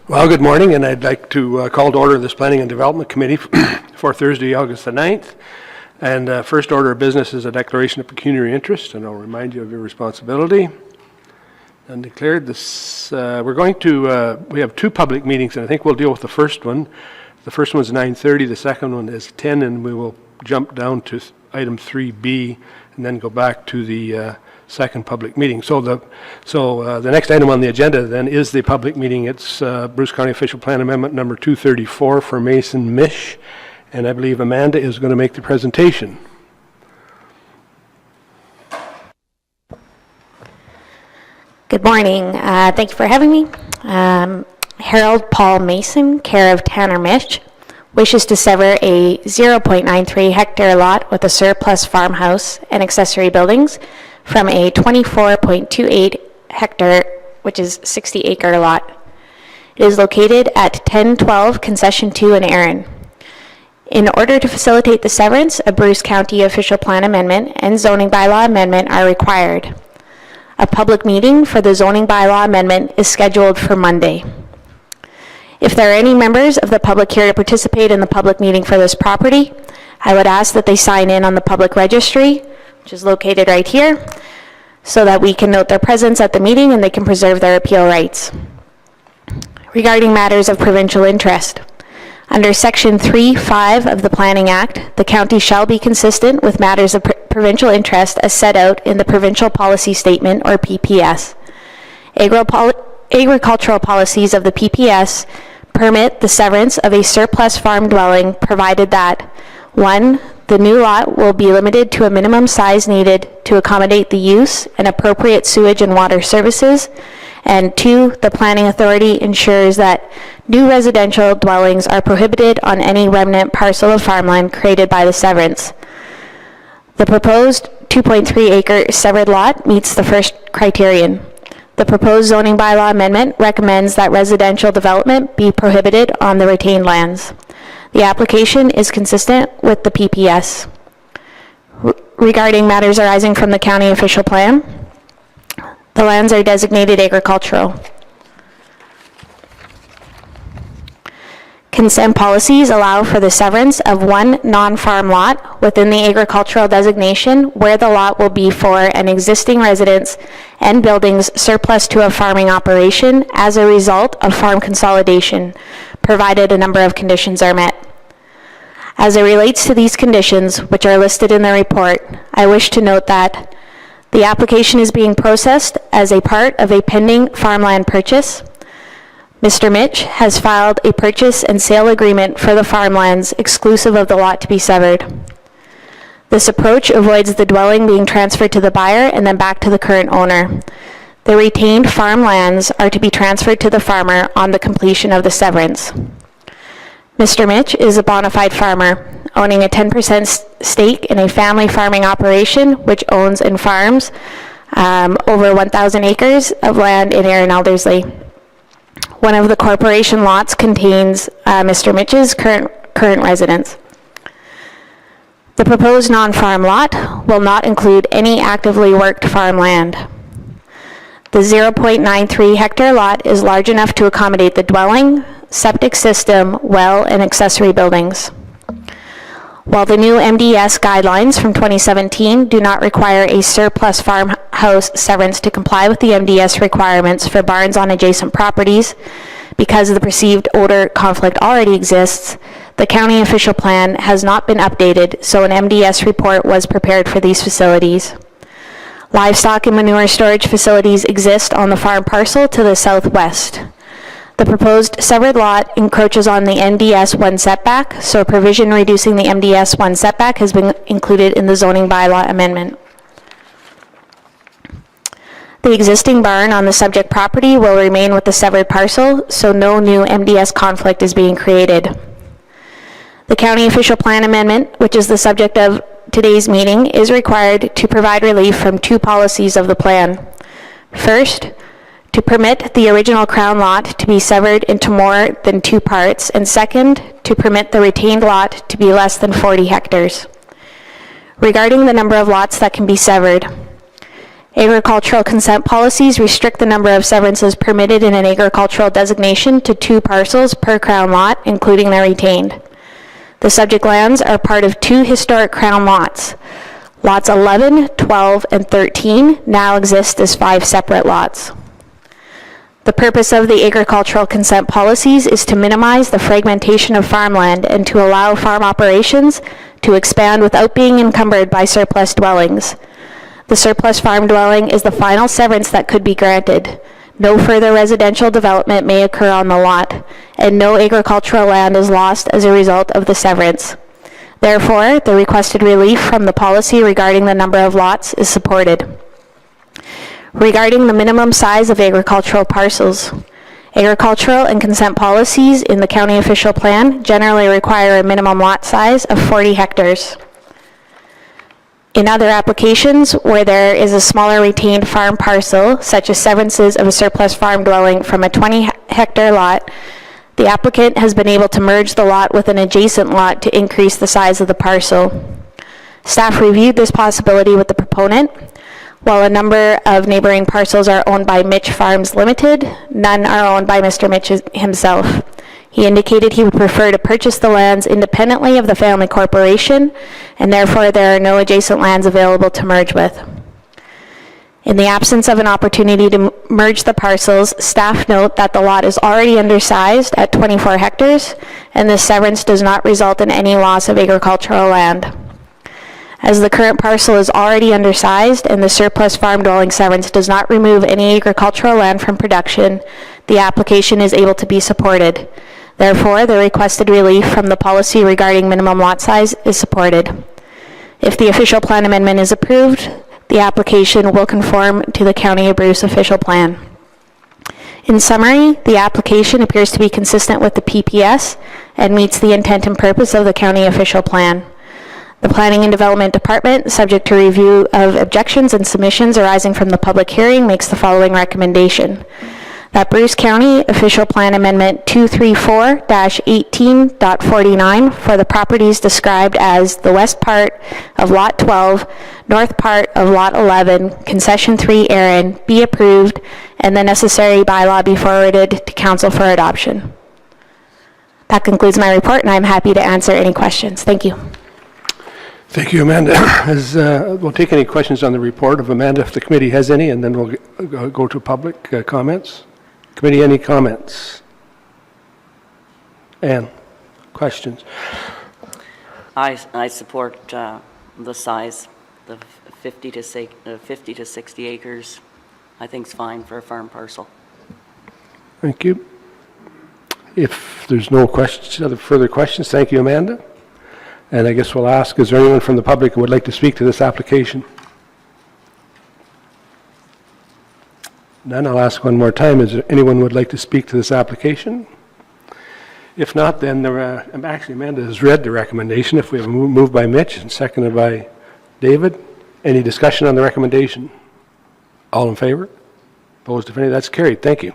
Well, good morning, and I'd like to call to order this Planning and Development Committee for Thursday, August the 9th. And first order of business is a declaration of pecuniary interest, and I'll remind you of your responsibility. And declared this, we have two public meetings, and I think we'll deal with the first one. The first one's 9:30, the second one is 10, and we will jump down to item 3B and then go back to the second public meeting. So the next item on the agenda then is the public meeting. It's Bruce County Official Plan Amendment number 234 for Mason Mish, and I believe Amanda is going to make the presentation. Good morning. Thank you for having me. Harold Paul Mason, care of Tanner Mish, wishes to sever a 0.93 hectare lot with a surplus farmhouse and accessory buildings from a 24.28 hectare, which is 60 acre lot. It is located at 1012 Concession 2 in Erin. In order to facilitate the severance, a Bruce County Official Plan Amendment and Zoning Bylaw Amendment are required. A public meeting for the Zoning Bylaw Amendment is scheduled for Monday. If there are any members of the public here to participate in the public meeting for this property, I would ask that they sign in on the public registry, which is located right here, so that we can note their presence at the meeting and they can preserve their appeal rights. Regarding matters of provincial interest, under Section 3(5) of the Planning Act, the county shall be consistent with matters of provincial interest as set out in the Provincial Policy Statement, or PPS. Agricultural policies of the PPS permit the severance of a surplus farm dwelling provided that 1. The new lot will be limited to a minimum size needed to accommodate the use and appropriate sewage and water services, and 2. The planning authority ensures that new residential dwellings are prohibited on any remnant parcel of farmland created by the severance. The proposed 2.3 acre severed lot meets the first criterion. The proposed zoning bylaw amendment recommends that residential development be prohibited on the retained lands. The application is consistent with the PPS. Regarding matters arising from the county official plan, the lands are designated agricultural. Consent policies allow for the severance of one non-farm lot within the agricultural designation where the lot will be for an existing residence and buildings surplus to a farming operation as a result of farm consolidation, provided a number of conditions are met. As it relates to these conditions, which are listed in the report, I wish to note that the application is being processed as a part of a pending farmland purchase. Mr. Mitch has filed a purchase and sale agreement for the farmlands exclusive of the lot to be severed. This approach avoids the dwelling being transferred to the buyer and then back to the current owner. The retained farmlands are to be transferred to the farmer on the completion of the severance. Mr. Mitch is a bona fide farmer, owning a 10% stake in a family farming operation which owns and farms over 1,000 acres of land in Erin Eldersley. One of the corporation lots contains Mr. Mitch's current residence. The proposed non-farm lot will not include any actively worked farmland. The 0.93 hectare lot is large enough to accommodate the dwelling, septic system, well, and accessory buildings. While the new MDS guidelines from 2017 do not require a surplus farmhouse severance to comply with the MDS requirements for barns on adjacent properties, because the perceived odor conflict already exists, the county official plan has not been updated, so an MDS report was prepared for these facilities. Livestock and manure storage facilities exist on the farm parcel to the southwest. The proposed severed lot encroaches on the MDS 1 setback, so a provision reducing the MDS 1 setback has been included in the zoning bylaw amendment. The existing barn on the subject property will remain with the severed parcel, so no new MDS conflict is being created. The county official plan amendment, which is the subject of today's meeting, is required to provide relief from two policies of the plan. First, to permit the original Crown lot to be severed into more than two parts, and second, to permit the retained lot to be less than 40 hectares. Regarding the number of lots that can be severed, Agricultural consent policies restrict the number of severances permitted in an agricultural designation to 2 parcels per Crown lot, including the retained. The subject lands are part of 2 historic Crown lots. Lots 11, 12, and 13 now exist as 5 separate lots. The purpose of the agricultural consent policies is to minimize the fragmentation of farmland and to allow farm operations to expand without being encumbered by surplus dwellings. The surplus farm dwelling is the final severance that could be granted. No further residential development may occur on the lot, and no agricultural land is lost as a result of the severance. Therefore, the requested relief from the policy regarding the number of lots is supported. Regarding the minimum size of agricultural parcels, agricultural and consent policies in the county official plan generally require a minimum lot size of 40 hectares. In other applications where there is a smaller retained farm parcel, such as severances of a surplus farm dwelling from a 20-hectare lot, the applicant has been able to merge the lot with an adjacent lot to increase the size of the parcel. Staff reviewed this possibility with the proponent. While a number of neighboring parcels are owned by Mitch Farms Limited, none are owned by Mr. Mitch himself. He indicated he would prefer to purchase the lands independently of the family corporation, and therefore there are no adjacent lands available to merge with. In the absence of an opportunity to merge the parcels, staff note that the lot is already undersized at 24 hectares, and this severance does not result in any loss of agricultural land. As the current parcel is already undersized and the surplus farm dwelling severance does not remove any agricultural land from production, the application is able to be supported. Therefore, the requested relief from the policy regarding minimum lot size is supported. If the official plan amendment is approved, the application will conform to the County of Bruce official plan. In summary, the application appears to be consistent with the PPS and meets the intent and purpose of the county official plan. The Planning and Development Department, subject to review of objections and submissions arising from the public hearing, makes the following recommendation: that Bruce County Official Plan Amendment 234-18.49 for the properties described as the west part of Lot 12, north part of Lot 11, Concession 3 Aaron, be approved, and the necessary bylaw be forwarded to Council for adoption. That concludes my report, and I'm happy to answer any questions. Thank you. Thank you, Amanda. We'll take any questions on the report of Amanda if the committee has any, and then we'll go to public comments. Committee, any comments? Ann, questions? I support the size, the 50 to 60 acres. I think is fine for a farm parcel. Thank you. If there's no questions, other further questions, thank you, Amanda. And I guess we'll ask, is there anyone from the public who would like to speak to this application? None. I'll ask one more time. Is there anyone who would like to speak to this application? If not, then actually Amanda has read the recommendation. If we have a move by Mitch and seconded by David, any discussion on the recommendation? All in favor? Opposed, if any? That's carried. Thank you.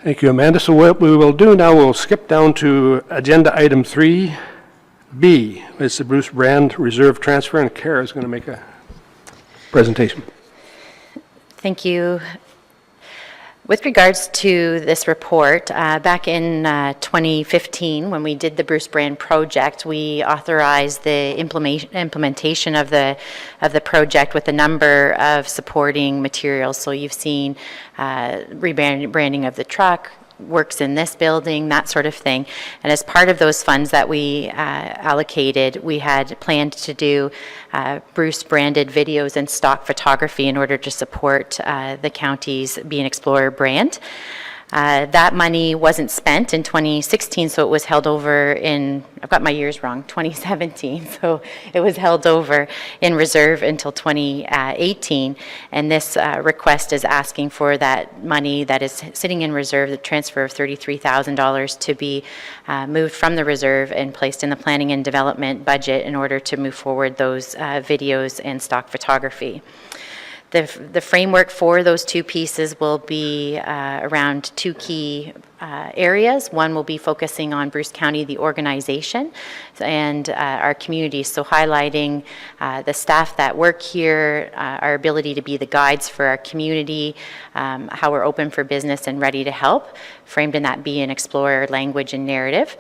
Thank you, Amanda. So what we will do now, we'll skip down to agenda item 3B. It's the Bruce Brand Reserve Transfer, and Kara is going to make a presentation. Thank you. With regards to this report, back in 2015, when we did the Bruce Brand project, we authorized the implementation of the project with a number of supporting materials. So you've seen rebranding of the truck, works in this building, that sort of thing. And as part of those funds that we allocated, we had planned to do Bruce branded videos and stock photography in order to support the county's Be an Explorer brand. That money wasn't spent in 2016, so it was held over in, I've got my years wrong, 2017. So it was held over in reserve until 2018. And this request is asking for that money that is sitting in reserve, the transfer of $33,000 to be moved from the reserve and placed in the planning and development budget in order to move forward those videos and stock photography. The framework for those two pieces will be around two key areas. One will be focusing on Bruce County, the organization, and our communities. So highlighting the staff that work here, our ability to be the guides for our community, how we're open for business and ready to help, framed in that be and explore language and narrative.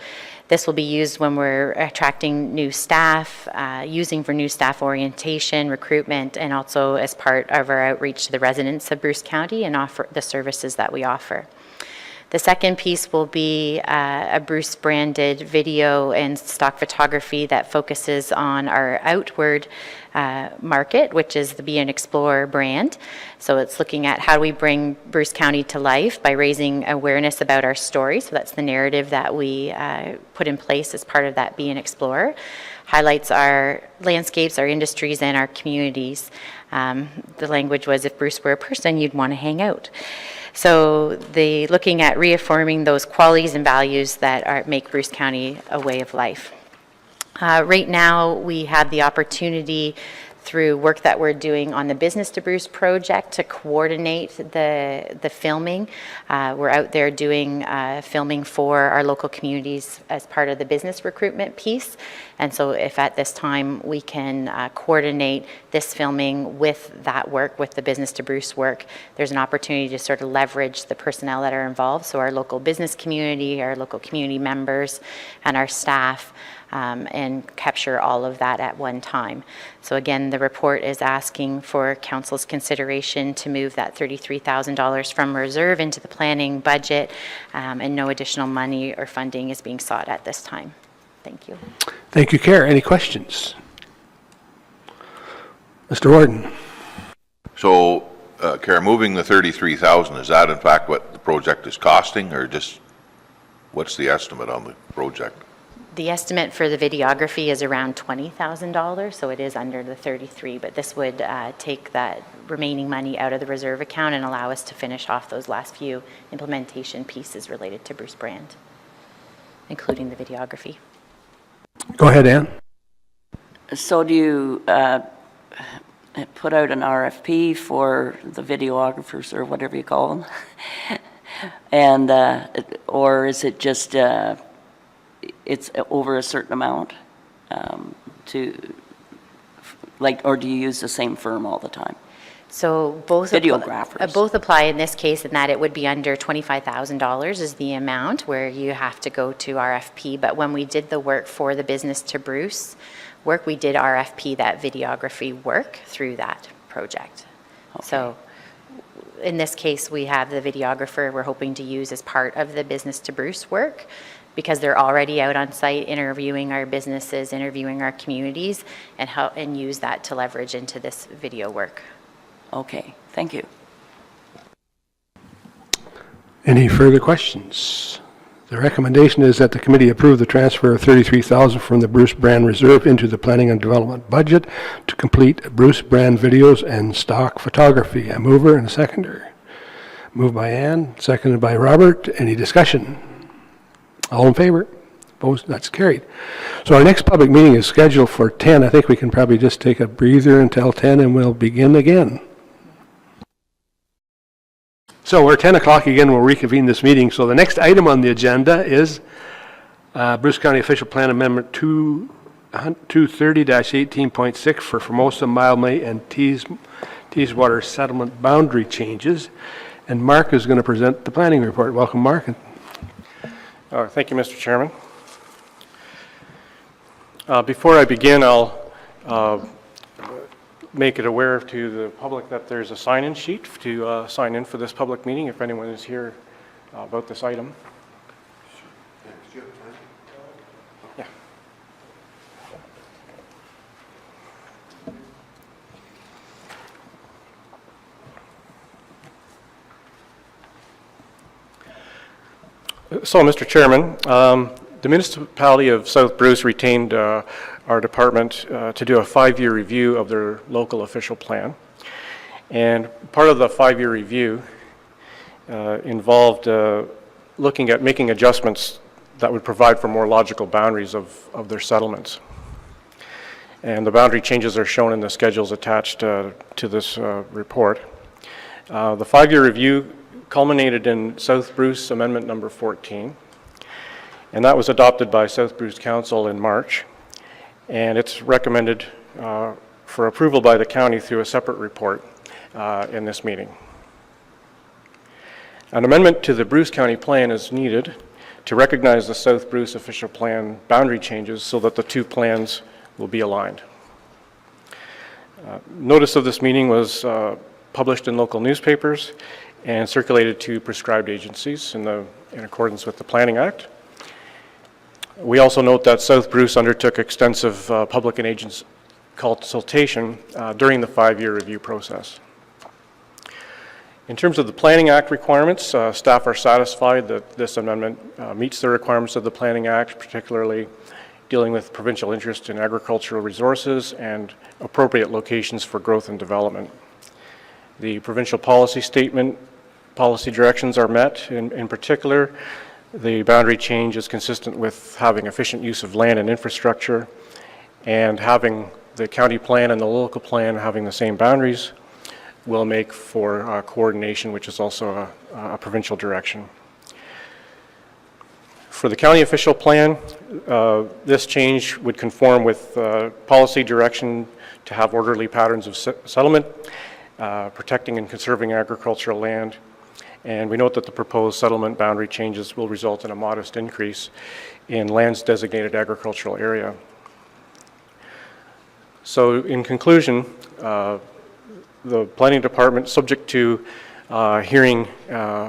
This will be used when we're attracting new staff, using for new staff orientation, recruitment, and also as part of our outreach to the residents of Bruce County and offer the services that we offer. The second piece will be a Bruce branded video and stock photography that focuses on our outward market, which is the Be and Explore brand. So it's looking at how we bring Bruce County to life by raising awareness about our story. So that's the narrative that we put in place as part of that Be and Explore. Highlights our landscapes, our industries, and our communities. The language was, if Bruce were a person, you'd want to hang out. So looking at reaffirming those qualities and values that make Bruce County a way of life. Right now, we have the opportunity through work that we're doing on the Business to Bruce project to coordinate the filming. We're out there doing filming for our local communities as part of the business recruitment piece. And so if at this time we can coordinate this filming with that work, with the Business to Bruce work, there's an opportunity to sort of leverage the personnel that are involved. So our local business community, our local community members, and our staff, and capture all of that at one time. So again, the report is asking for council's consideration to move that $33,000 from reserve into the planning budget, and no additional money or funding is being sought at this time. Thank you. Thank you, Kara. Any questions? Mr. Warden. So, Kara, moving the 33,000, is that in fact what the project is costing, or just what's the estimate on the project? The estimate for the videography is around $20,000, so it is under the 33, but this would take that remaining money out of the reserve account and allow us to finish off those last few implementation pieces related to Bruce Brand, including the videography. Go ahead, Ann. So do you put out an RFP for the videographers or whatever you call them? And, or is it just, it's over a certain amount or do you use the same firm all the time? So both videographers. Both apply in this case, in that it would be under $25,000 is the amount where you have to go to RFP. But when we did the work for the Business to Bruce work, we did RFP that videography work through that project. Okay. So in this case, we have the videographer we're hoping to use as part of the Business to Bruce work, because they're already out on site interviewing our businesses, interviewing our communities, and use that to leverage into this video work. Okay, thank you. Any further questions? The recommendation is that the committee approve the transfer of $33,000 from the Bruce Brand Reserve into the Planning and Development budget to complete Bruce Brand videos and stock photography. A mover and a seconder. Moved by Ann, seconded by Robert. Any discussion? All in favor? Opposed? That's carried. So our next public meeting is scheduled for 10. I think we can probably just take a breather until 10 and we'll begin again. So we're 10 o'clock again, we'll reconvene this meeting. So the next item on the agenda is Bruce County Official Plan Amendment 230-18.6 for Formosa, Mildmay, and Teeswater settlement boundary changes. And Mark is going to present the planning report. Welcome, Mark. Thank you, Mr. Chairman. Before I begin, I'll make it aware to the public that there's a sign-in sheet to sign in for this public meeting if anyone is here about this item. Yeah. So, Mr. Chairman, the municipality of South Bruce retained our department to do a 5-year review of their local official plan. And part of the 5-year review involved looking at making adjustments that would provide for more logical boundaries of their settlements. and the boundary changes are shown in the schedules attached to this report. The 5-year review culminated in South Bruce Amendment Number 14, and that was adopted by South Bruce Council in March, and it's recommended for approval by the county through a separate report in this meeting. An amendment to the Bruce County Plan is needed to recognize the South Bruce official plan boundary changes so that the two plans will be aligned. Notice of this meeting was published in local newspapers and circulated to prescribed agencies in accordance with the Planning Act. We also note that South Bruce undertook extensive public and agents consultation during the 5-year review process. In terms of the Planning Act requirements, staff are satisfied that this amendment meets the requirements of the Planning Act, particularly dealing with provincial interest in agricultural resources and appropriate locations for growth and development. The provincial policy statement, policy directions are met. In particular, the boundary change is consistent with having efficient use of land and infrastructure, and having the county plan and the local plan having the same boundaries will make for coordination, which is also a provincial direction. For the county official plan, this change would conform with policy direction to have orderly patterns of settlement, protecting and conserving agricultural land, and we note that the proposed settlement boundary changes will result in a modest increase in land's designated agricultural area. So in conclusion, the Planning Department, subject to hearing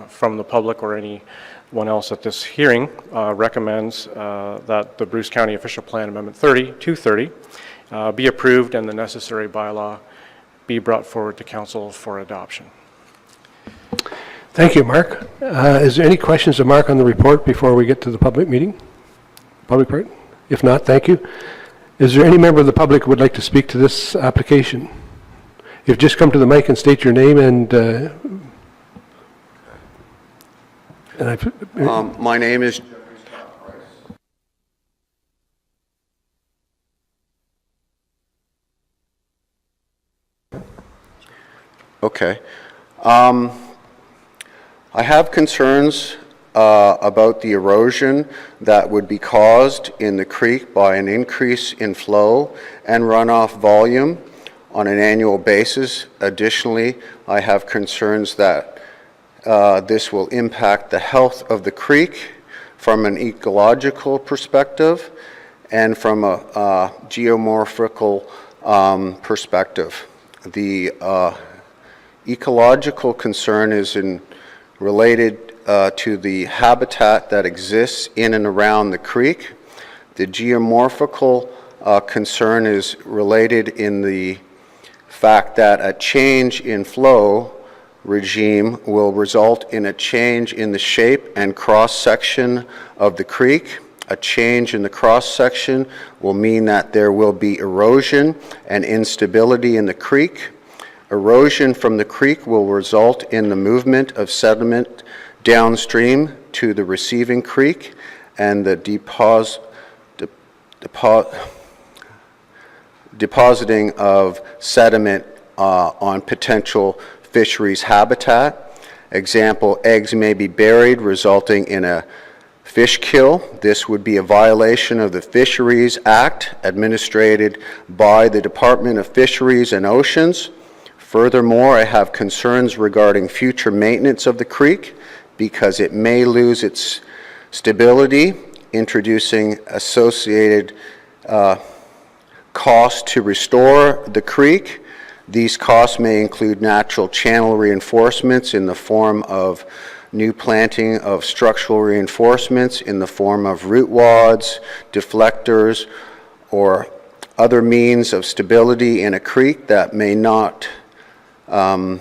from the public or anyone else at this hearing, recommends that the Bruce County Official Plan Amendment 230 be approved and the necessary bylaw be brought forward to Council for adoption. Thank you, Mark. Is there any questions of Mark on the report before we get to the public meeting? Public part? If not, thank you. Is there any member of the public who would like to speak to this application? If just come to the mic and state your name my name is Okay. I have concerns about the erosion that would be caused in the creek by an increase in flow and runoff volume on an annual basis. Additionally, I have concerns that this will impact the health of the creek from an ecological perspective and from a geomorphical perspective. The ecological concern is related to the habitat that exists in and around the creek. The geomorphical concern is related in the fact that a change in flow regime will result in a change in the shape and cross-section of the creek. A change in the cross-section will mean that there will be erosion and instability in the creek. Erosion from the creek will result in the movement of sediment downstream to the receiving creek and the depositing of sediment on potential fisheries habitat. Example, eggs may be buried, resulting in a fish kill. This would be a violation of the Fisheries Act administered by the Department of Fisheries and Oceans. Furthermore, I have concerns regarding future maintenance of the creek because it may lose its stability, introducing associated costs to restore the creek. These costs may include natural channel reinforcements in the form of new planting of structural reinforcements in the form of root wads, deflectors, or other means of stability in a creek that may not be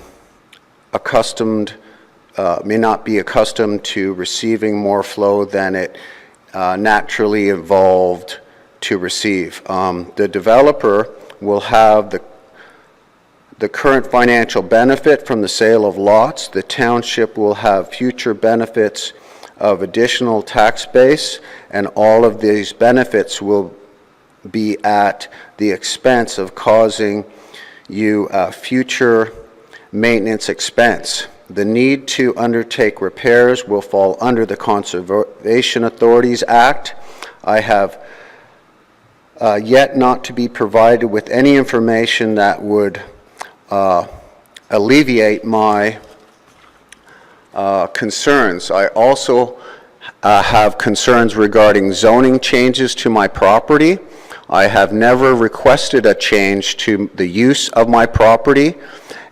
accustomed to receiving more flow than it naturally evolved to receive. The developer will have the current financial benefit from the sale of lots. The township will have future benefits of additional tax base, and all of these benefits will be at the expense of causing you future maintenance expense. The need to undertake repairs will fall under the Conservation Authorities Act. I have yet not to be provided with any information that would alleviate my concerns. I also have concerns regarding zoning changes to my property. I have never requested a change to the use of my property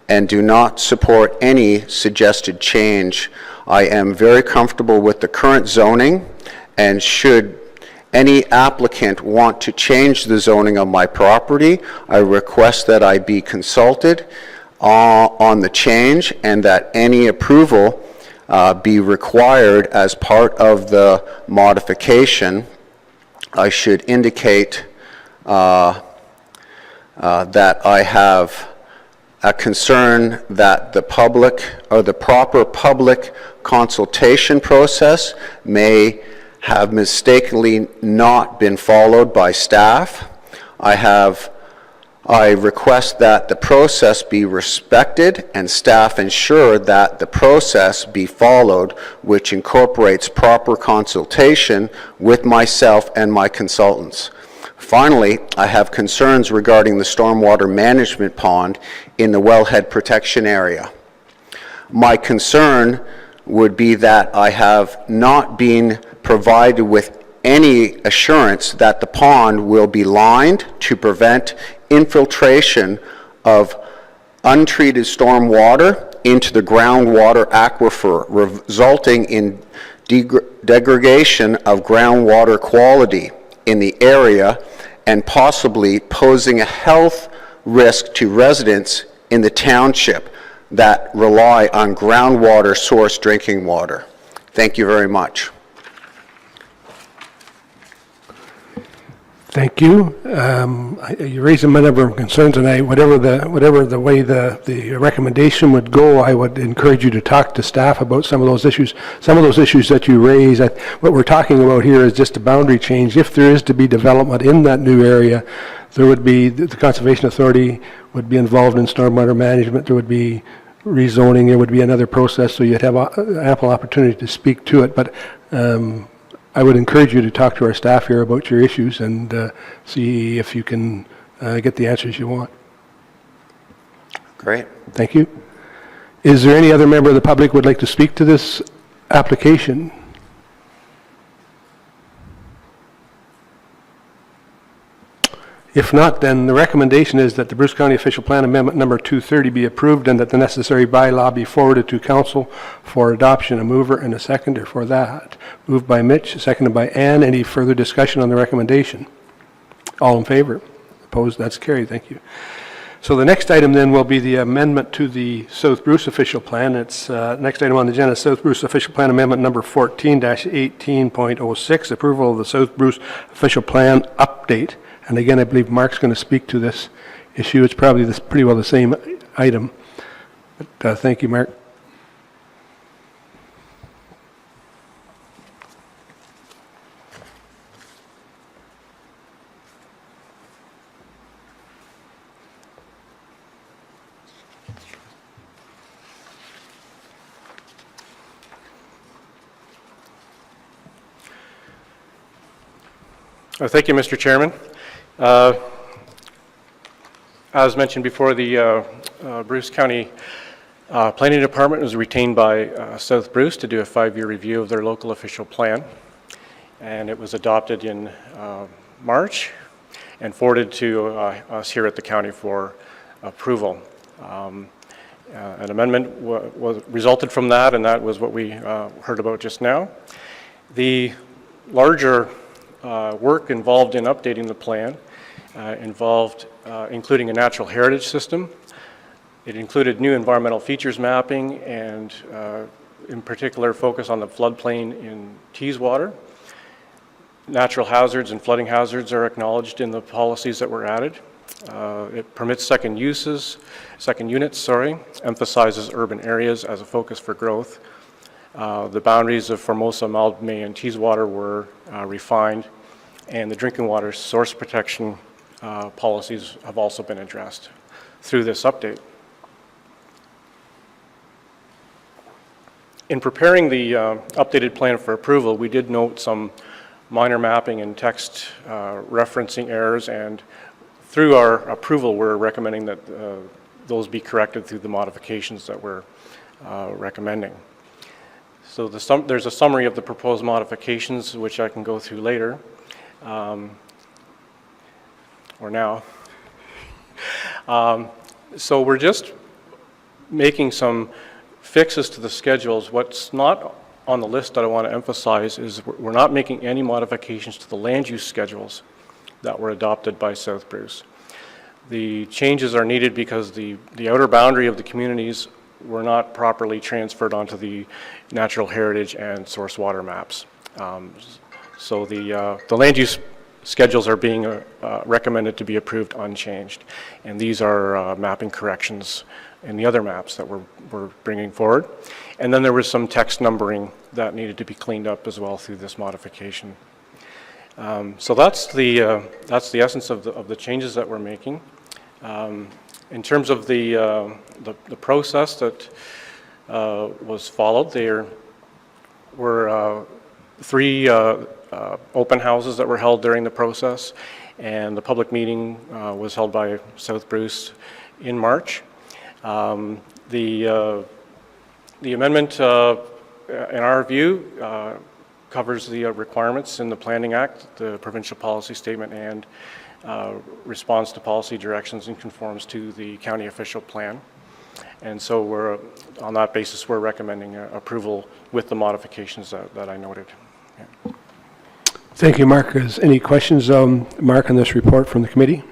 and do not support any suggested change. I am very comfortable with the current zoning, and should any applicant want to change the zoning of my property, I request that I be consulted on the change and that any approval be required as part of the modification. I should indicate that I have a concern that the public or the proper public consultation process may have mistakenly not been followed by staff. I request that the process be respected and staff ensure that the process be followed, which incorporates proper consultation with myself and my consultants. Finally, I have concerns regarding the stormwater management pond in the wellhead protection area. My concern would be that I have not been provided with any assurance that the pond will be lined to prevent infiltration of untreated stormwater into the groundwater aquifer, resulting in degradation of groundwater quality in the area and possibly posing a health risk to residents in the township that rely on groundwater source drinking water. Thank you very much. Thank you. You raised a number of concerns, and whatever the way the recommendation would go, I would encourage you to talk to staff about some of those issues. Some of those issues that you raise, what we're talking about here is just a boundary change. If there is to be development in that new area, there would be, the Conservation Authority would be involved in stormwater management. There would be rezoning. There would be another process, so you'd have ample opportunity to speak to it. But I would encourage you to talk to our staff here about your issues and see if you can get the answers you want. Great. Thank you. Is there any other member of the public who would like to speak to this application? If not, then the recommendation is that the Bruce County Official Plan Amendment Number 230 be approved and that the necessary bylaw be forwarded to Council for adoption. A mover and a seconder for that. Moved by Mitch, seconded by Ann. Any further discussion on the recommendation? All in favor? Opposed? That's carried. Thank you. So the next item then will be the amendment to the South Bruce Official Plan. It's next item on the agenda, South Bruce Official Plan Amendment Number 14-18.06, approval of the South Bruce Official Plan update. And again, I believe Mark's going to speak to this issue. It's probably pretty well the same item. But thank you, Mark. Thank you, Mr. Chairman. As mentioned before, the Bruce County Planning Department was retained by South Bruce to do a 5-year review of their local official plan, and it was adopted in March and forwarded to us here at the county for approval. An amendment resulted from that, and that was what we heard about just now. The larger work involved in updating the plan involved including a natural heritage system. It included new environmental features mapping and in particular focus on the floodplain in Teeswater. Natural hazards and flooding hazards are acknowledged in the policies that were added. It permits second units, emphasizes urban areas as a focus for growth. The boundaries of Formosa, Mildmay, and Teeswater were refined. and the drinking water source protection policies have also been addressed through this update. In preparing the updated plan for approval, we did note some minor mapping and text referencing errors, and through our approval, we're recommending that those be corrected through the modifications that we're recommending. So there's a summary of the proposed modifications, which I can go through later, or now. So we're just making some fixes to the schedules. What's not on the list that I want to emphasize is we're not making any modifications to the land use schedules that were adopted by South Bruce. The changes are needed because the outer boundary of the communities were not properly transferred onto the natural heritage and source water maps. So the land use schedules are being recommended to be approved unchanged, and these are mapping corrections in the other maps that we're bringing forward. And then there was some text numbering that needed to be cleaned up as well through this modification. So that's the essence of the changes that we're making. In terms of the process that was followed, there were 3 open houses that were held during the process, and the public meeting was held by South Bruce in March. The amendment, in our view, covers the requirements in the Planning Act, the Provincial Policy Statement, and responds to policy directions and conforms to the county official plan. And so on that basis, we're recommending approval with the modifications that I noted. Yeah. Thank you, Mark. Is any questions, Mark, on this report from the committee?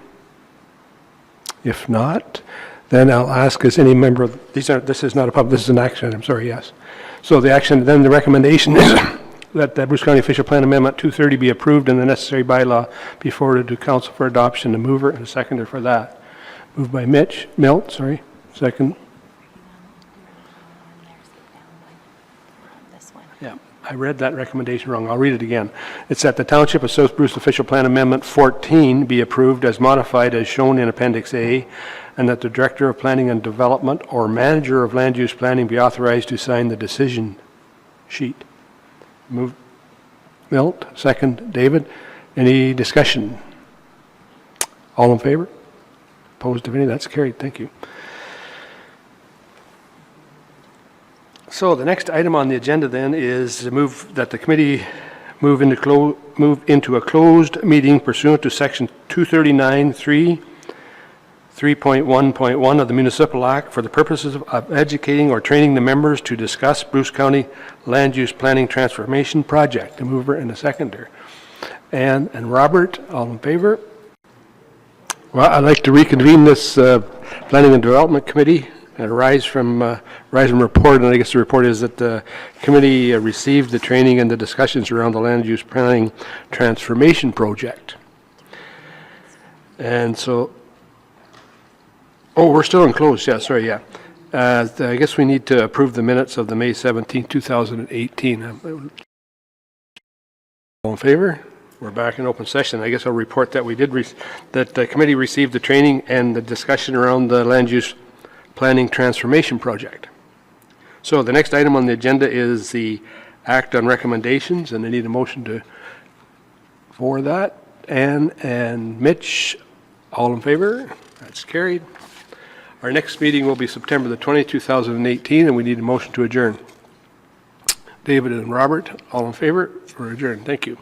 If not, then I'll ask, is any member of, this is not a public, this is an action item, sorry, yes. So the action, then the recommendation is that the Bruce County Official Plan Amendment 230 be approved and the necessary bylaw be forwarded to council for adoption. A mover and a seconder for that. Moved by Milt, sorry, second. Yeah, I read that recommendation wrong. I'll read it again. It's that the Township of South Bruce Official Plan Amendment 14 be approved as modified as shown in Appendix A, and that the Director of Planning and Development or Manager of Land Use Planning be authorized to sign the decision sheet. Moved Milt, second David. Any discussion? All in favor? Opposed, if any? That's carried. Thank you. So the next item on the agenda then is to move that the committee move into a closed meeting pursuant to Section 239(3)(1.1 of the Municipal Act for the purposes of educating or training the members to discuss Bruce County Land Use Planning Transformation Project. A mover and a seconder. Ann and Robert, all in favor? Well, I'd like to reconvene this Planning and Development Committee and rise from report, and I guess the report is that the committee received the training and the discussions around the Land Use Planning Transformation Project. And so, oh, we're still in closed, yeah, sorry, yeah. I guess we need to approve the minutes of the May 17, 2018. All in favor? We're back in open session. I guess I'll report that that the committee received the training and the discussion around the Land Use Planning Transformation Project. So the next item on the agenda is the act on recommendations, and I need a motion for that. Ann and Mitch, all in favor? That's carried. Our next meeting will be September the 20th, 2018, and we need a motion to adjourn. David and Robert, all in favor? We're adjourned. Thank you.